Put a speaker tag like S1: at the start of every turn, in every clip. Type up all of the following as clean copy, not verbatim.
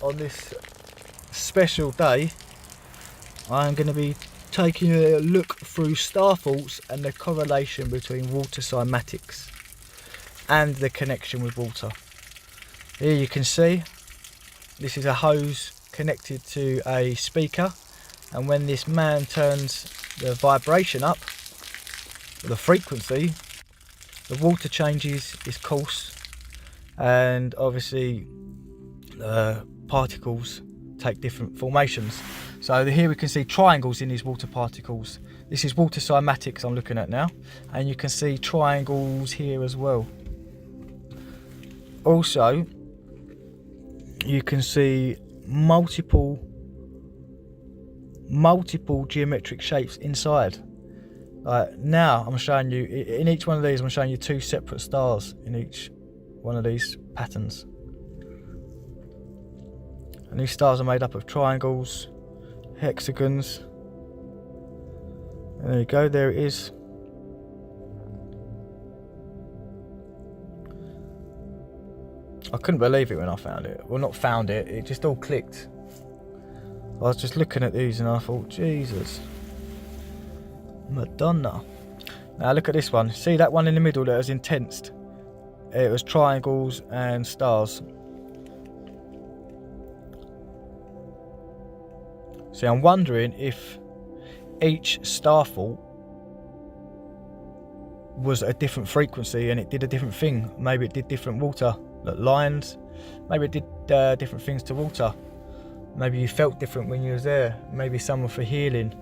S1: on this special day, I'm going to be taking a look through Starforts and the correlation between water cymatics and the connection with water. Here you can see this is a hose connected to a speaker, and when this man turns the vibration up, the frequency, the water changes its course, and obviously particles take different formations. So here we can see triangles in these water particles. This is water cymatics I'm looking at now, and you can see triangles here as well. Also, you can see multiple geometric shapes inside. Now I'm showing you, in each one of these I'm showing you two separate stars in each one of these patterns. And these stars are made up of triangles, hexagons. And there you go, there it is. I couldn't believe it when I found it. Well, not found it, it just all clicked. I was just looking at these and I thought, Jesus, Madonna. Now look at this one. See that one in the middle that was intensed? It was triangles and stars. See, I'm wondering if each Starfort was a different frequency and it did a different thing. Maybe it did different water lines. Maybe it did different things to water. Maybe you felt different when you was there. Maybe some were for healing,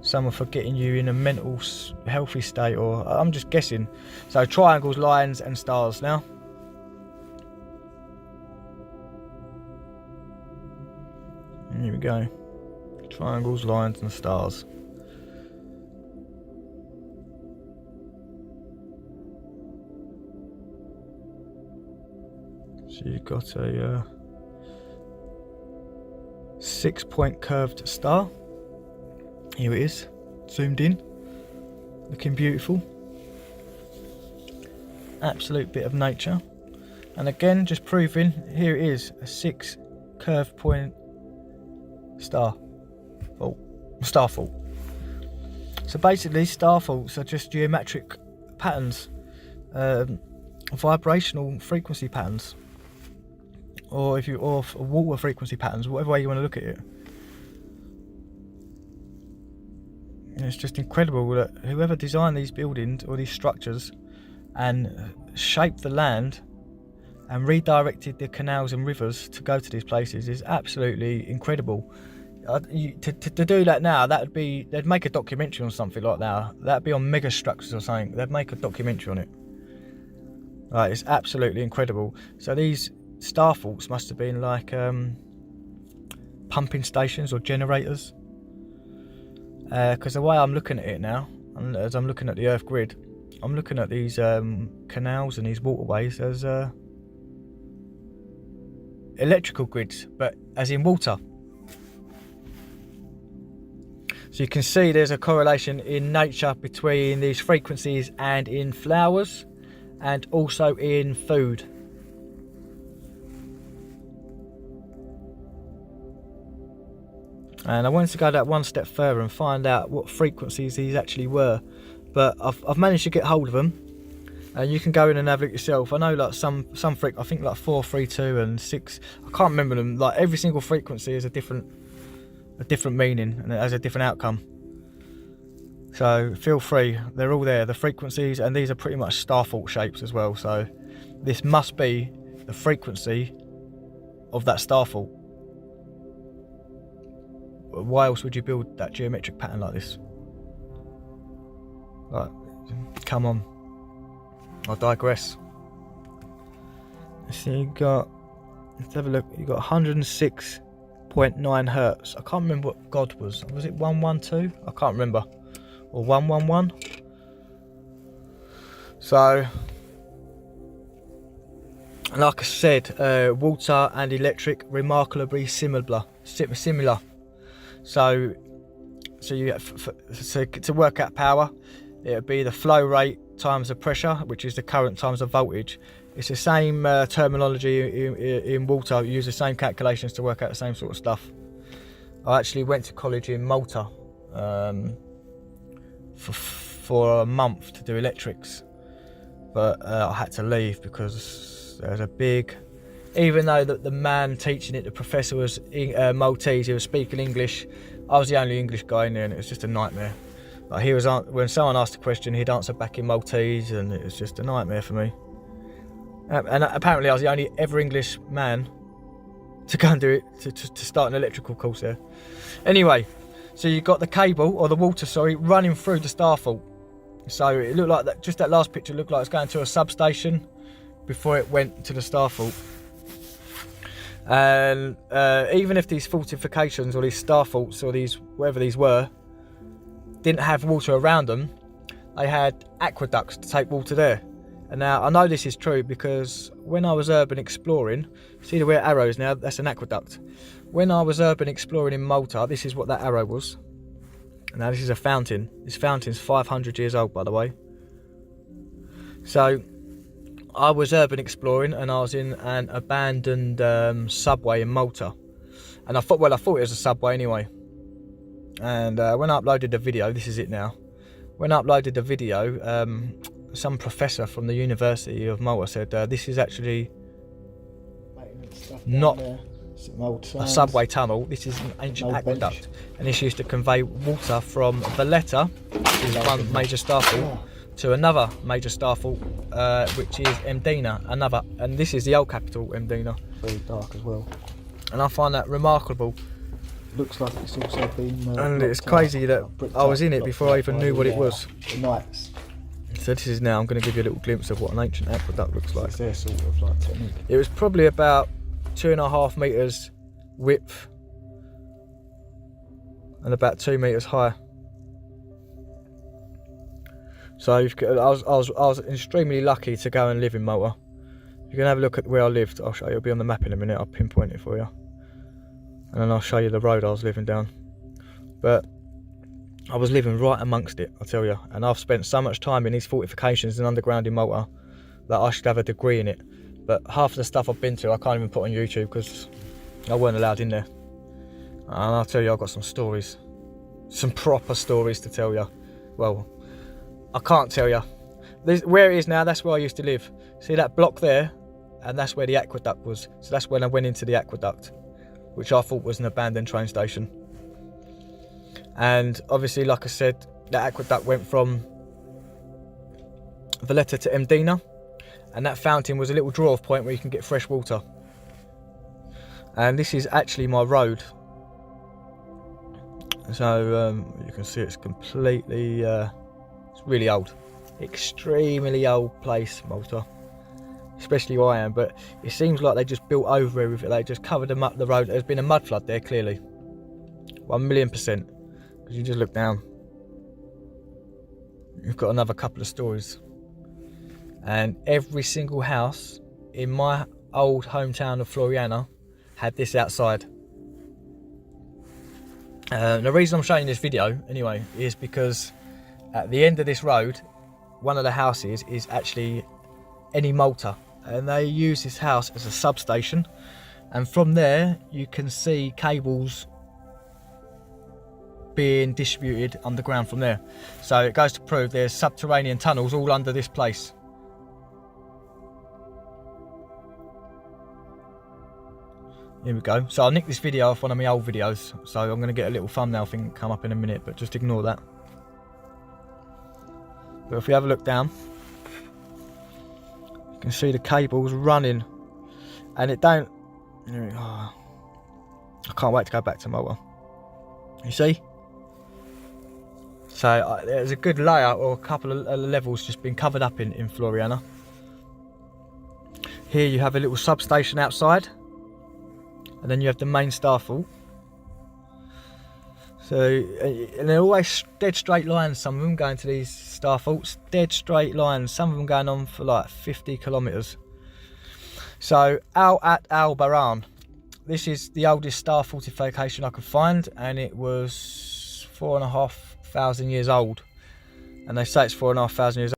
S1: some were for getting you in a mental healthy state, or I'm just guessing. So triangles, lines and stars now. And here we go. Triangles, lines and stars. So you've got a 6-point curved star. Here it is, zoomed in, looking beautiful. Absolute bit of nature. And again, just proving, here it is, a 6 curved point Starfort. So basically, Starforts are just geometric patterns, vibrational frequency patterns, or water frequency patterns, whatever way you want to look at it. And it's just incredible that whoever designed these buildings or these structures and shaped the land and redirected the canals and rivers to go to these places is absolutely incredible. To do that now, they'd make a documentary on something like that. That'd be on mega structures or something. They'd make a documentary on it. It's absolutely incredible. So these Starforts must have been like pumping stations or generators, because the way I'm looking at it now, and as I'm looking at the Earth grid, I'm looking at these canals and these waterways as electrical grids, but as in water. So you can see there's a correlation in nature between these frequencies and in flowers, and also in food. And I wanted to go that one step further and find out what frequencies these actually were, but I've managed to get hold of them. And you can go in and have a look yourself. I know like some I think like 4, 3, 2 and 6. I can't remember them. Like every single frequency is a different meaning and it has a different outcome. So feel free, they're all there, the frequencies, and these are pretty much Starfort shapes as well. So this must be the frequency of that Starfort. Why else would you build that geometric pattern like this? Right, come on. I digress. So let's have a look. You got 106.9 hertz. I can't remember what God was. Was it 112? I can't remember. Or 111. So, like I said, water and electric remarkably similar. So you to work out power, it would be the flow rate times the pressure, which is the current times the voltage. It's the same terminology in water. You use the same calculations to work out the same sort of stuff. I actually went to college in Malta for a month to do electrics, but I had to leave because there was a big, even though the man teaching it, the professor was Maltese, he was speaking English, I was the only English guy in there, and it was just a nightmare. Like he was, when someone asked a question, he'd answer back in Maltese, and it was just a nightmare for me. And apparently I was the only ever English man to go and do it, to start an electrical course there. Anyway, so you got the cable, or the water, sorry, running through the Starfort. So it looked like that, just that last picture looked like it was going to a substation before it went to the Starfort. And even if these fortifications, or these Starforts, or these, whatever these were, didn't have water around them, they had aqueducts to take water there. And now I know this is true because when I was urban exploring, see the way arrows now, that's an aqueduct. When I was urban exploring in Malta, this is what that arrow was. And now this is a fountain. This fountain's 500 years old, by the way. So I was urban exploring, and I was in an abandoned subway in Malta. And I thought it was a subway anyway. And when I uploaded the video, this is it now. When I uploaded the video, some professor from the University of Malta said this is actually not a subway tunnel, this is an ancient aqueduct, and this used to convey water from Valletta, which is one major starfort, to another major starfort, which is Mdina, and this is the old capital, Mdina.
S2: Very dark as well.
S1: And I find that remarkable.
S2: Looks like it's also been
S1: and it's crazy that I was in it before I even knew what it was.
S2: The knights.
S1: So this is now, I'm going to give you a little glimpse of what an ancient aqueduct looks like.
S2: It's their sort of like technique.
S1: It was probably about 2.5 metres width and about 2 metres high. So I was extremely lucky to go and live in Malta. You can have a look at where I lived. I'll show you. It'll be on the map in a minute. I'll pinpoint it for you, and then I'll show you the road I was living down. But I was living right amongst it, I tell you. And I've spent so much time in these fortifications and underground in Malta that I should have a degree in it. But half of the stuff I've been to, I can't even put on YouTube because I weren't allowed in there. And I'll tell you, I've got some stories, some proper stories to tell you. Well, I can't tell you. Where it is now, that's where I used to live. See that block there? And that's where the aqueduct was. So that's when I went into the aqueduct, which I thought was an abandoned train station. And obviously, like I said, that aqueduct went from Valletta to Mdina, and that fountain was a little draw-off point where you can get fresh water. And this is actually my road. So you can see it's completely, it's really old, extremely old place, Malta. Especially where I am, but it seems like they just built over everything. They just covered them up the road. There's been a mud flood there, clearly, 1,000,000%. Because you just look down, you've got another couple of stories, and every single house in my old hometown of Floriana had this outside. The reason I'm showing this video anyway is because at the end of this road, one of the houses is actually Eni Malta, and they use this house as a substation, and from there you can see cables being distributed underground from there. So it goes to prove there's subterranean tunnels all under this place. Here we go. So I'll nick this video off one of my old videos, so I'm going to get a little thumbnail thing come up in a minute, but just ignore that. But if we have a look down, you can see the cables running, and it don't, I can't wait to go back to Malta. You see? So there's a good layer, or a couple of levels just been covered up in Floriana. Here you have a little substation outside, and then you have the main Starfort. So, and they're always dead straight lines, some of them going to these Starforts, dead straight lines, some of them going on for like 50 kilometres. So, Al Baran, this is the oldest star fortification I could find, and it was 4,500 years old. And they say it's 4,500 years old.